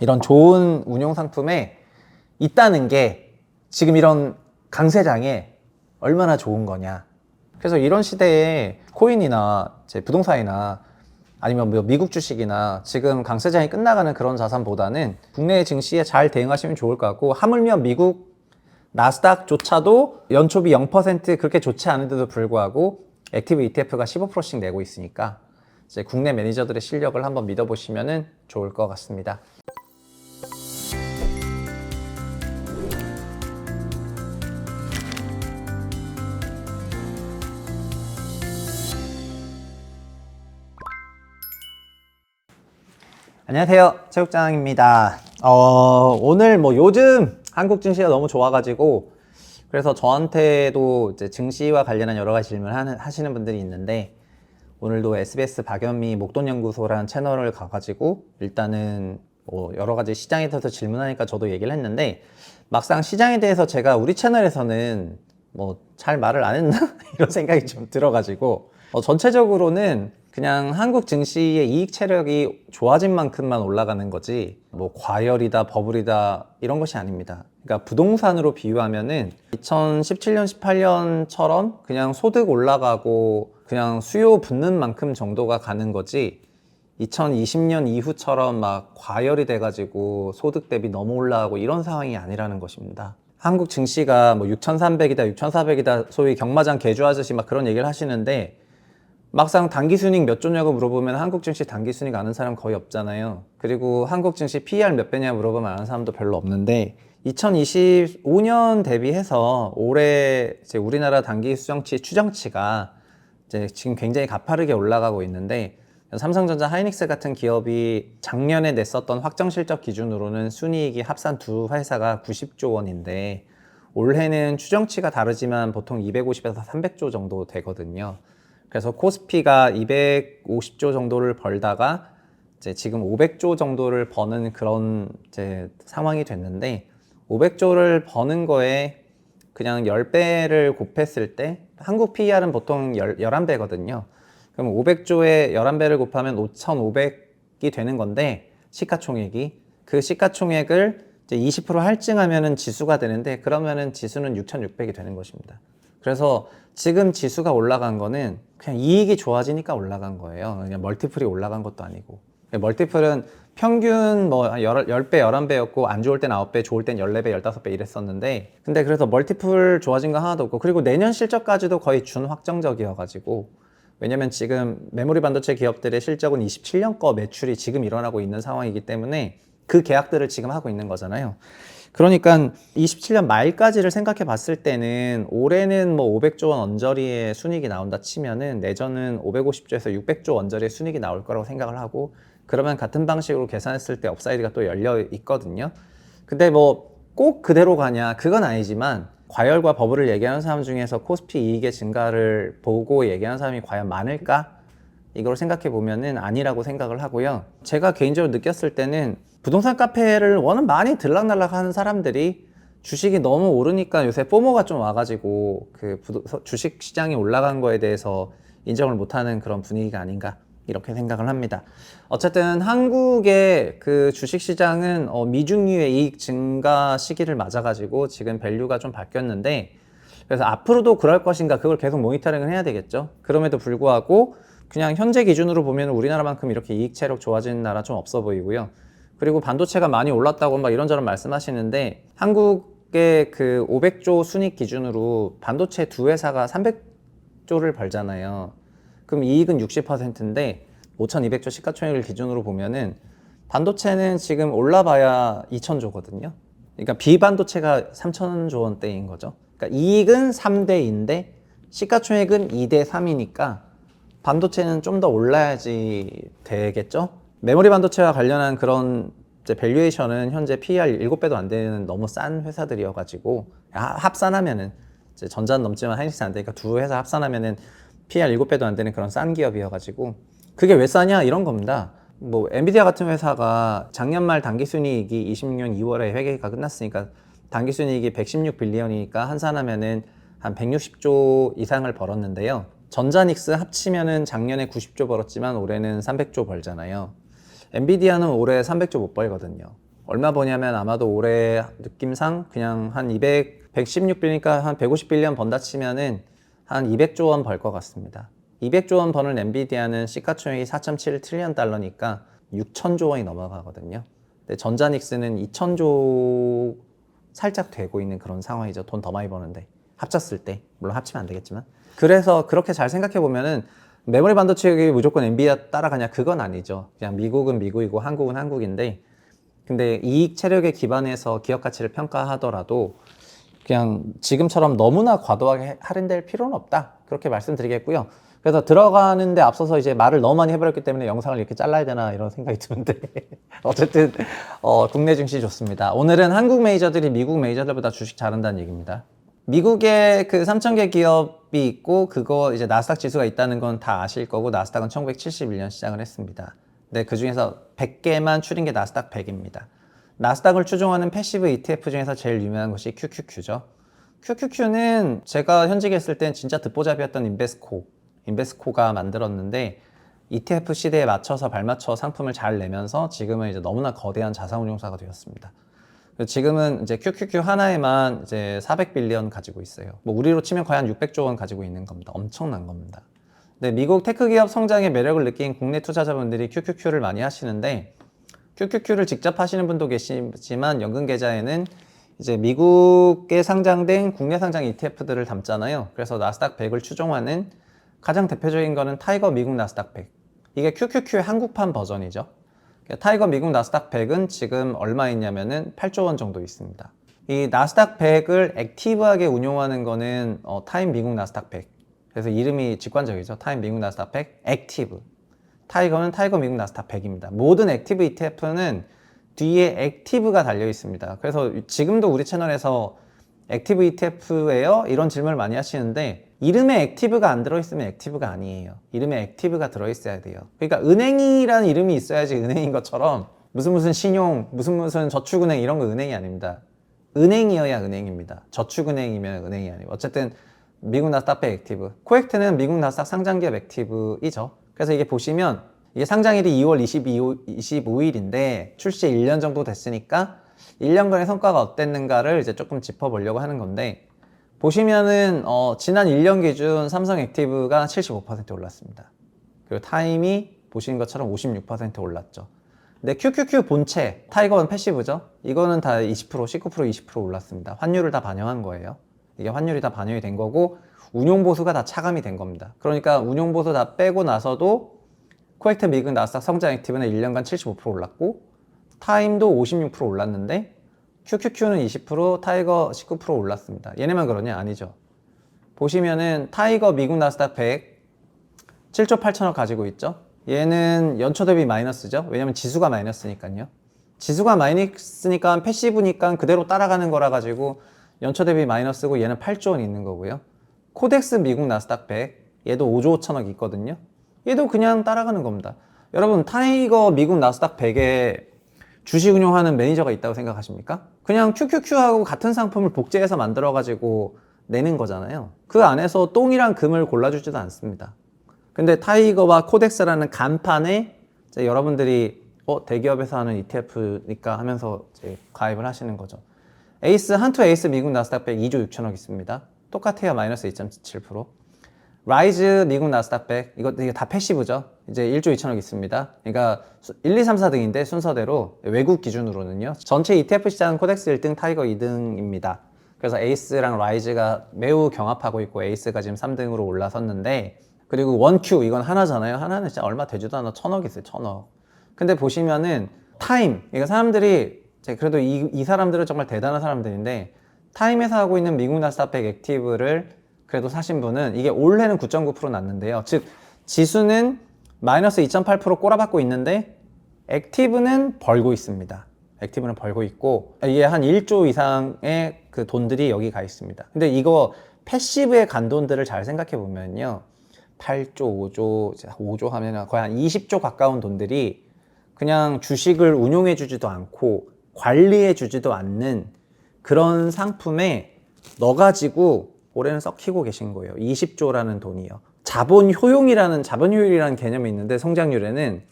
이런 좋은 운용 상품에 있다는 게 지금 이런 강세장에 얼마나 좋은 거냐. 그래서 이런 시대에 코인이나 부동산이나 아니면 뭐 미국 주식이나 지금 강세장이 끝나가는 그런 자산보다는 국내 증시에 잘 대응하시면 좋을 것 같고, 하물며 미국 나스닥조차도 연초비 0% 그렇게 좋지 않은데도 불구하고 액티브 ETF가 15%씩 내고 있으니까 이제 국내 매니저들의 실력을 한번 믿어보시면 좋을 것 같습니다. 안녕하세요, 체육장입니다. 오늘 요즘 한국 증시가 너무 좋아가지고 그래서 저한테도 이제 증시와 관련한 여러 가지 질문을 하시는 분들이 있는데, 오늘도 SBS 박연미 목돈연구소라는 채널을 가가지고 일단은 여러 가지 시장에 대해서 질문하니까 저도 얘기를 했는데, 막상 시장에 대해서 제가 우리 채널에서는 잘 말을 안 했나? 이런 생각이 좀 들어가지고 전체적으로는 그냥 한국 증시의 이익 체력이 좋아진 만큼만 올라가는 거지 과열이다 버블이다 이런 것이 아닙니다. 그러니까 부동산으로 비유하면은 2017년 18년처럼 그냥 소득 올라가고 그냥 수요 붙는 만큼 정도가 가는 거지, 2020년 이후처럼 막 과열이 돼가지고 소득 대비 너무 올라가고 이런 상황이 아니라는 것입니다. 한국 증시가 6,300이다 6,400이다 소위 경마장 개주 아저씨 막 그런 얘기를 하시는데, 막상 단기순이익 몇 조냐고 물어보면 한국 증시 단기순이익 아는 사람 거의 없잖아요. 그리고 한국 증시 PER 몇 배냐 물어보면 아는 사람도 별로 없는데, 2025년 대비해서 올해 이제 우리나라 단기 수정치 추정치가 이제 지금 굉장히 가파르게 올라가고 있는데, 삼성전자, 하이닉스 같은 기업이 작년에 냈었던 확정 실적 기준으로는 순이익이 합산 두 회사가 90조 원인데 올해는 추정치가 다르지만 보통 250에서 300조 정도 되거든요. 그래서 코스피가 250조 정도를 벌다가 이제 지금 500조 정도를 버는 그런 이제 상황이 됐는데, 500조를 버는 거에 그냥 10배를 곱했을 때 한국 PER은 보통 11배거든요. 그럼 500조에 11배를 곱하면 5,500이 되는 건데, 시가총액이 그 시가총액을 이제 20% 할증하면은 지수가 되는데, 그러면은 지수는 6,600이 되는 것입니다. 그래서 지금 지수가 올라간 거는 그냥 이익이 좋아지니까 올라간 거예요. 그냥 멀티플이 올라간 것도 아니고. 멀티플은 평균 10배, 11배였고 안 좋을 땐 9배, 좋을 땐 14배, 15배 이랬었는데, 근데 그래서 멀티플 좋아진 거 하나도 없고, 그리고 내년 실적까지도 거의 준확정적이어가지고, 왜냐면 지금 메모리 반도체 기업들의 실적은 27년 거 매출이 지금 일어나고 있는 상황이기 때문에 그 계약들을 지금 하고 있는 거잖아요. 그러니까 27년 말까지를 생각해 봤을 때는 올해는 500조 원 언저리의 순이익이 나온다 치면은 내년은 550조에서 600조 언저리의 순이익이 나올 거라고 생각을 하고, 그러면 같은 방식으로 계산했을 때 업사이드가 또 열려 있거든요. 근데 꼭 그대로 가냐 그건 아니지만, 과열과 버블을 얘기하는 사람 중에서 코스피 이익의 증가를 보고 얘기하는 사람이 과연 많을까? 이걸 생각해 보면은 아니라고 생각을 하고요. 제가 개인적으로 느꼈을 때는 부동산 카페를 워낙 많이 들락날락 하는 사람들이 주식이 너무 오르니까 요새 포모가 좀 와가지고 그 주식 시장이 올라간 거에 대해서 인정을 못하는 그런 분위기가 아닌가, 이렇게 생각을 합니다. 어쨌든 한국의 그 주식시장은 미중유의 이익 증가 시기를 맞아가지고 지금 밸류가 좀 바뀌었는데, 그래서 앞으로도 그럴 것인가 그걸 계속 모니터링을 해야 되겠죠. 그럼에도 불구하고 그냥 현재 기준으로 보면 우리나라만큼 이렇게 이익 체력 좋아지는 나라 좀 없어 보이고요. 그리고 반도체가 많이 올랐다고 막 이런저런 말씀하시는데, 한국의 그 500조 순익 기준으로 반도체 두 회사가 300조를 벌잖아요. 그럼 이익은 60%인데 5,200조 시가총액을 기준으로 보면은 반도체는 지금 올라봐야 2,000조거든요. 그러니까 비반도체가 3,000조 원대인 거죠. 그러니까 이익은 3대인데 시가총액은 2대 3이니까 반도체는 좀 더 올라야지 되겠죠. 메모리 반도체와 관련한 그런 이제 밸류에이션은 현재 PER 7배도 안 되는 너무 싼 회사들이어가지고, 합산하면은 이제 전자는 넘지만 하이닉스 안 되니까 두 회사 합산하면은 PER 7배도 안 되는 그런 싼 기업이어가지고, 그게 왜 싸냐 이런 겁니다. 엔비디아 같은 회사가 작년 말 당기순이익이 26년 2월에 회계가 끝났으니까 당기순이익이 116빌리언이니까 환산하면은 한 160조 이상을 벌었는데요. 전자닉스 합치면은 작년에 90조 벌었지만 올해는 300조 벌잖아요. 엔비디아는 올해 300조 못 벌거든요. 얼마 버냐면 아마도 올해 느낌상 그냥 한 116빌리니까 한 150빌리언 번다 치면은 한 200조 원 벌 것 같습니다. 200조 원 버는 엔비디아는 시가총액이 4.7 트리리언 달러니까 6천조 원이 넘어가거든요. 근데 전자닉스는 2천조 살짝 되고 있는 그런 상황이죠. 돈 더 많이 버는데 합쳤을 때, 물론 합치면 안 되겠지만. 그래서 그렇게 잘 생각해 보면은 메모리 반도체가 무조건 엔비디아 따라가냐, 그건 아니죠. 그냥 미국은 미국이고 한국은 한국인데, 근데 이익 체력에 기반해서 기업 가치를 평가하더라도 그냥 지금처럼 너무나 과도하게 할인될 필요는 없다, 그렇게 말씀드리겠고요. 그래서 들어가는데 앞서서 이제 말을 너무 많이 해버렸기 때문에 영상을 이렇게 잘라야 되나 이런 생각이 드는데 어쨌든 국내 증시 좋습니다. 오늘은 한국 메이저들이 미국 메이저들보다 주식 잘한다는 얘기입니다. 미국에 그 3,000개 기업이 있고 그거 이제 나스닥 지수가 있다는 건 다 아실 거고, 나스닥은 1971년 시작을 했습니다. 근데 그 중에서 100개만 추린 게 나스닥 100입니다. 나스닥을 추종하는 패시브 ETF 중에서 제일 유명한 것이 QQQ죠. QQQ는 제가 현직에 있을 땐 진짜 듣보잡이었던 인베스코가 만들었는데 ETF 시대에 맞춰서 발맞춰 상품을 잘 내면서 지금은 이제 너무나 거대한 자산운용사가 되었습니다. 지금은 이제 QQQ 하나에만 이제 400빌리언 가지고 있어요. 뭐 우리로 치면 거의 한 600조 원 가지고 있는 겁니다. 엄청난 겁니다. 근데 미국 테크 기업 성장의 매력을 느낀 국내 투자자분들이 QQQ를 많이 하시는데, QQQ를 직접 하시는 분도 계시지만 연금 계좌에는 이제 미국에 상장된 국내 상장 ETF들을 담잖아요. 그래서 나스닥 100을 추종하는 가장 대표적인 거는 타이거 미국 나스닥 100. 이게 QQQ의 한국판 버전이죠. 타이거 미국 나스닥 100은 지금 얼마 있냐면은 8조 원 정도 있습니다. 이 나스닥 100을 액티브하게 운용하는 거는 타임 미국 나스닥 100. 그래서 이름이 직관적이죠. 타임 미국 나스닥 100 액티브. 타이거는 타이거 미국 나스닥 100입니다. 모든 액티브 ETF는 뒤에 액티브가 달려 있습니다. 그래서 지금도 우리 채널에서 액티브 ETF예요? 이런 질문을 많이 하시는데, 이름에 액티브가 안 들어있으면 액티브가 아니에요. 이름에 액티브가 들어있어야 돼요. 그러니까 은행이라는 이름이 있어야지 은행인 것처럼 무슨 신용, 무슨 저축은행 이런 거 은행이 아닙니다. 은행이어야 은행입니다. 저축은행이면 은행이 아니고. 어쨌든 미국 나스닥 100 액티브. 코엑트는 미국 나스닥 상장기업 액티브이죠. 그래서 이게 보시면 이게 상장일이 2월 25일인데 출시 1년 정도 됐으니까 1년간의 성과가 어땠는가를 이제 조금 짚어보려고 하는 건데, 보시면은 지난 1년 기준 삼성 액티브가 75% 올랐습니다. 그리고 타임이 보시는 것처럼 56% 올랐죠. 근데 QQQ 본체, 타이거는 패시브죠. 이거는 다 20%, 19%, 20% 올랐습니다. 환율을 다 반영한 거예요. 이게 환율이 다 반영이 된 거고 운용보수가 다 차감이 된 겁니다. 그러니까 운용보수 다 빼고 나서도 코엑트 미국 나스닥 성장 액티브는 1년간 75% 올랐고 타임도 56% 올랐는데 QQQ는 20%, 타이거 19% 올랐습니다. 얘네만 그러냐? 아니죠. 보시면은 타이거 미국 나스닥 100 7조 8천억 가지고 있죠. 얘는 연초 대비 마이너스죠. 왜냐면 지수가 마이너스니까요. 지수가 마이너스니까 패시브니까 그대로 따라가는 거라 가지고 연초 대비 마이너스고, 얘는 8조 원 있는 거고요. 코덱스 미국 나스닥 100 얘도 5조 5천억 있거든요. 얘도 그냥 따라가는 겁니다. 여러분, 타이거 미국 나스닥 100에 주식 운용하는 매니저가 있다고 생각하십니까? 그냥 QQQ하고 같은 상품을 복제해서 만들어가지고 내는 거잖아요. 그 안에서 똥이랑 금을 골라주지도 않습니다. 근데 타이거와 코덱스라는 간판에 이제 여러분들이 대기업에서 하는 ETF니까 하면서 이제 가입을 하시는 거죠. 한투 에이스 미국 나스닥 100 2조 6천억 있습니다. 똑같아요. 마이너스 2.7%. 라이즈 미국 나스닥 100 이게 다 패시브죠. 이제 1조 2천억 있습니다. 그러니까 1, 2, 3, 4등인데 순서대로 외국 기준으로는요. 전체 ETF 시장 코덱스 1등, 타이거 2등입니다. 그래서 에이스랑 라이즈가 매우 경합하고 있고 에이스가 지금 3등으로 올라섰는데, 그리고 원큐 이건 하나잖아요. 하나는 진짜 얼마 되지도 않아. 1,000억 있어요. 1,000억. 근데 보시면은 타임, 그러니까 사람들이 그래도 이 사람들은 정말 대단한 사람들인데, 타임에서 하고 있는 미국 나스닥 100 액티브를 그래도 사신 분은 이게 올해는 9.9% 났는데요. 즉 지수는 마이너스 2.8% 꼬라박고 있는데 액티브는 벌고 있습니다. 액티브는 벌고 있고 이게 한 1조 이상의 그 돈들이 여기 가 있습니다. 근데 이거 패시브에 간 돈들을 잘 생각해 보면요, 8조, 5조 하면 거의 한 20조 가까운 돈들이 그냥 주식을 운용해 주지도 않고 관리해 주지도 않는 그런 상품에 넣어가지고 올해는 썩히고 계신 거예요. 20조라는 돈이요. 자본 효율이라는 개념이 있는데 성장률에는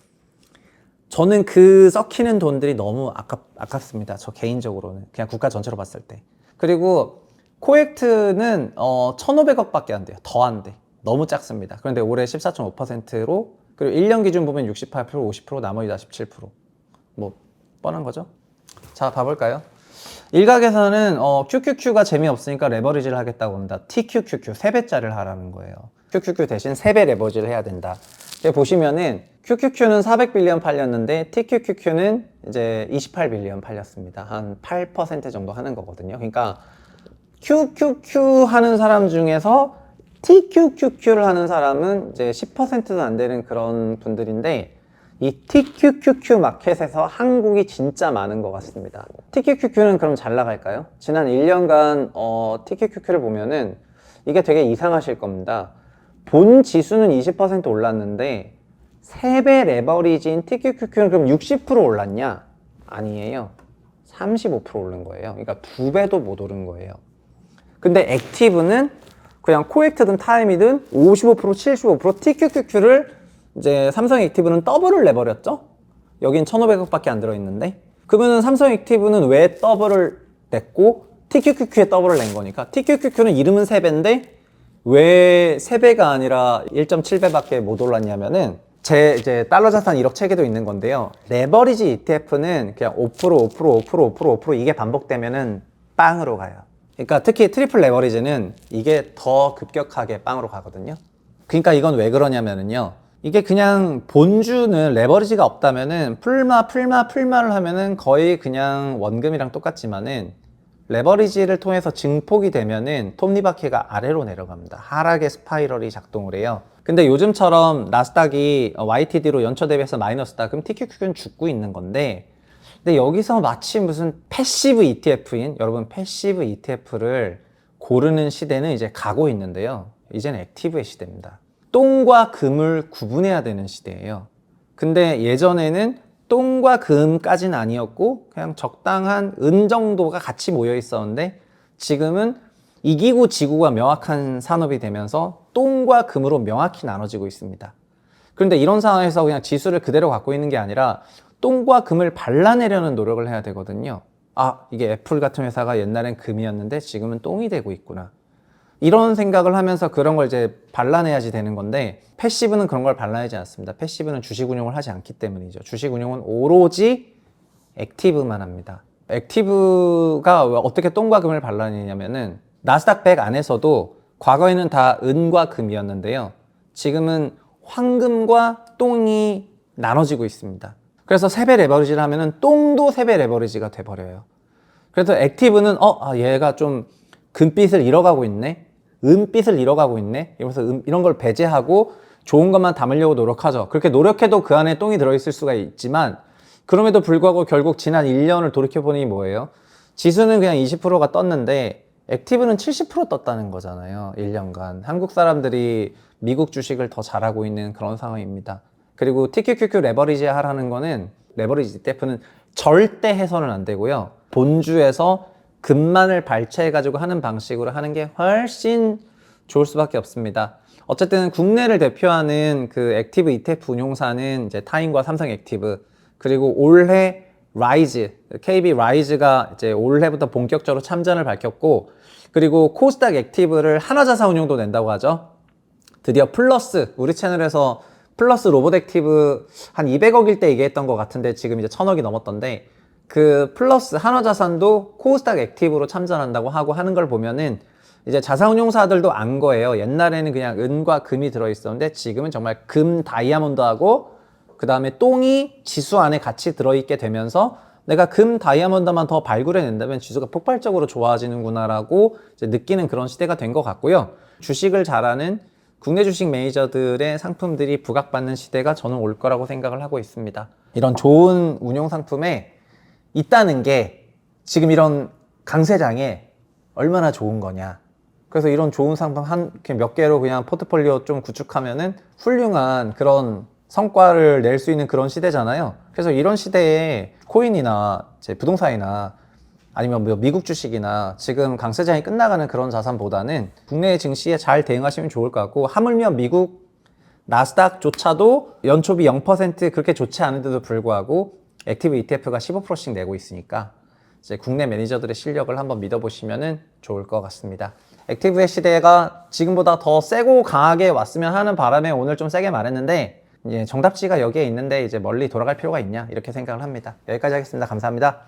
저는 그 썩히는 돈들이 너무 아깝습니다. 저 개인적으로는. 그냥 국가 전체로 봤을 때. 그리고 코엑트는 1,500억 밖에 안 돼요. 더 안 돼. 너무 작습니다. 그런데 올해 14.5%로 그리고 1년 기준 보면 68%, 50%, 나머지 47%. 뭐 뻔한 거죠? 자, 봐볼까요? 일각에서는 QQQ가 재미없으니까 레버리지를 하겠다고 합니다. TQQQ 3배짜리를 하라는 거예요. QQQ 대신 3배 레버리지를 해야 된다. 여기 보시면은 QQQ는 400빌리언 팔렸는데 TQQQ는 이제 28빌리언 팔렸습니다. 한 8% 정도 하는 거거든요. 그러니까 QQQ 하는 사람 중에서 TQQQ를 하는 사람은 이제 10%도 안 되는 그런 분들인데 이 TQQQ 마켓에서 한국이 진짜 많은 것 같습니다. TQQQ는 그럼 잘 나갈까요? 지난 1년간 TQQQ를 보면은 이게 되게 이상하실 겁니다. 본 지수는 20% 올랐는데 3배 레버리지인 TQQQ는 그럼 60% 올랐냐? 아니에요. 35% 오른 거예요. 그러니까 2배도 못 오른 거예요. 근데 액티브는 그냥 코엑트든 타임이든 55%, 75% TQQQ를 이제 삼성 액티브는 더블을 내버렸죠? 여긴 1,500억 밖에 안 들어있는데 그러면은 삼성 액티브는 왜 더블을 냈고 TQQQ에 더블을 낸 거니까 TQQQ는 이름은 3배인데 왜 3배가 아니라 1.7배 밖에 못 올랐냐면은 제 이제 달러 자산 1억 체계도 있는 건데요. 레버리지 ETF는 그냥 5%, 5%, 5%, 5%, 5% 이게 반복되면은 빵으로 가요. 그러니까 특히 트리플 레버리지는 이게 더 급격하게 빵으로 가거든요. 그러니까 이건 왜 그러냐면은요. 이게 그냥 본주는 레버리지가 없다면은 풀마를 하면은 거의 그냥 원금이랑 똑같지만은 레버리지를 통해서 증폭이 되면은 톱니바퀴가 아래로 내려갑니다. 하락의 스파이럴이 작동을 해요. 근데 요즘처럼 나스닥이 YTD로 연초 대비해서 마이너스다. 그럼 TQQQ는 죽고 있는 건데 근데 여기서 마치 무슨 패시브 ETF인 여러분 패시브 ETF를 고르는 시대는 이제 가고 있는데요. 이제는 액티브의 시대입니다. 똥과 금을 구분해야 되는 시대예요. 근데 예전에는 똥과 금까지는 아니었고 그냥 적당한 은 정도가 같이 모여 있었는데 지금은 이기고 지구가 명확한 산업이 되면서 똥과 금으로 명확히 나눠지고 있습니다. 그런데 이런 상황에서 그냥 지수를 그대로 갖고 있는 게 아니라 똥과 금을 발라내려는 노력을 해야 되거든요. 아, 이게 애플 같은 회사가 옛날엔 금이었는데 지금은 똥이 되고 있구나. 이런 생각을 하면서 그런 걸 이제 발라내야지 되는 건데 패시브는 그런 걸 발라내지 않습니다. 패시브는 주식 운용을 하지 않기 때문이죠. 주식 운용은 오로지 액티브만 합니다. 액티브가 어떻게 똥과 금을 발라내냐면은 나스닥 100 안에서도 과거에는 다 은과 금이었는데요. 지금은 황금과 똥이 나눠지고 있습니다. 그래서 3배 레버리지를 하면은 똥도 3배 레버리지가 돼버려요. 그래서 액티브는 얘가 좀 금빛을 잃어가고 있네, 은빛을 잃어가고 있네 이러면서 이런 걸 배제하고 좋은 것만 담으려고 노력하죠. 그렇게 노력해도 그 안에 똥이 들어있을 수가 있지만 그럼에도 불구하고 결국 지난 1년을 돌이켜보니 뭐예요? 지수는 그냥 20%가 떴는데 액티브는 70% 떴다는 거잖아요. 1년간 한국 사람들이 미국 주식을 더 잘하고 있는 그런 상황입니다. 그리고 TQQQ 레버리지 하라는 거는 레버리지 ETF는 절대 해서는 안 되고요. 본주에서 금만을 발췌해가지고 하는 방식으로 하는 게 훨씬 좋을 수밖에 없습니다. 어쨌든 국내를 대표하는 그 액티브 ETF 운용사는 이제 타임과 삼성 액티브 그리고 올해 라이즈, KB 라이즈가 이제 올해부터 본격적으로 참전을 밝혔고 그리고 코스닥 액티브를 하나자산운용도 낸다고 하죠. 드디어 플러스 우리 채널에서 플러스 로봇 액티브 한 200억일 때 얘기했던 것 같은데 지금 이제 1,000억이 넘었던데 그 플러스 한화자산도 코스닥 액티브로 참전한다고 하고 하는 걸 보면은 이제 자산운용사들도 안 거예요. 옛날에는 그냥 은과 금이 들어있었는데 지금은 정말 금 다이아몬드하고 그 다음에 똥이 지수 안에 같이 들어있게 되면서 내가 금 다이아몬드만 더 발굴해낸다면 지수가 폭발적으로 좋아지는구나라고 이제 느끼는 그런 시대가 된 것 같고요. 주식을 잘하는 국내 주식 매니저들의 상품들이 부각받는 시대가 저는 올 거라고 생각을 하고 있습니다. 이런 좋은 운용 상품에 있다는 게 지금 이런 강세장에 얼마나 좋은 거냐. 그래서 이런 좋은 상품 몇 개로 그냥 포트폴리오 좀 구축하면은 훌륭한 그런 성과를 낼 수 있는 그런 시대잖아요. 그래서 이런 시대에 코인이나 부동산이나 아니면 뭐 미국 주식이나 지금 강세장이 끝나가는 그런 자산보다는 국내 증시에 잘 대응하시면 좋을 것 같고 하물며 미국 나스닥조차도 연초비 0% 그렇게 좋지 않은데도 불구하고 액티브 ETF가 15%씩 내고 있으니까 이제 국내 매니저들의 실력을 한번 믿어보시면 좋을 것 같습니다. 액티브의 시대가 지금보다 더 세고 강하게 왔으면 하는 바람에 오늘 좀 세게 말했는데 정답지가 여기에 있는데 이제 멀리 돌아갈 필요가 있냐 이렇게 생각을 합니다. 여기까지 하겠습니다. 감사합니다.